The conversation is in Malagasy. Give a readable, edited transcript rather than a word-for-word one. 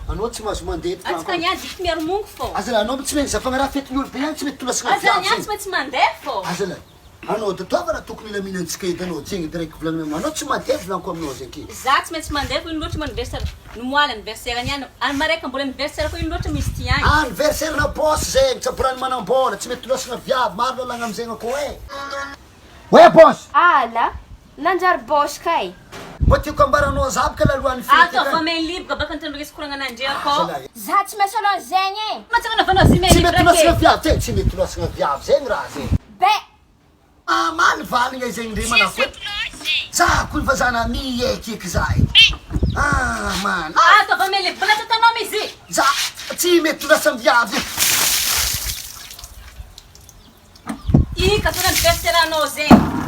anao tsy mahazo mandeha Atsika niany diky miaromongo fô. Azalahy anao tsy maintsy zafa fetin'olo be ihany tsy mety tolasana Aza niany viavy tsy maintsy mandeha fô. azalahy anao datoavana tokony ilamina antsika edy anao zegny direct volagny aminao anao tsy mandeha volaniko aminao zeky Za tsy maintsy mandeha fô ino loatra mo anniversaire nomoaly anniversaire niany. Any maraiky mbola anniversaire fô ino loatra misy ty any. anniversaire na boss zegny tsaborany manam-bola tsy mety tolasana viavy maro lalagna amizegny ako oe boss Ala, nanjary boss kay. mba tiako ambaranao zabaka lalohan'ny Ato fa main libre baka nitandrokesy koragna anandre ako. Za tsy maintsy anao zegny e. Matsaka navanao zy main tsy libre mety tolasana ake. viavy zegny tsy mety tolasana viavy zegny raha zegny Be, maly valigna zegny ndre manako za koa fa zana miekiky za man Ato fa main libre bala tatanao mizy. za tsy mety tolasana viavy Ika to anniversaire anao zegny.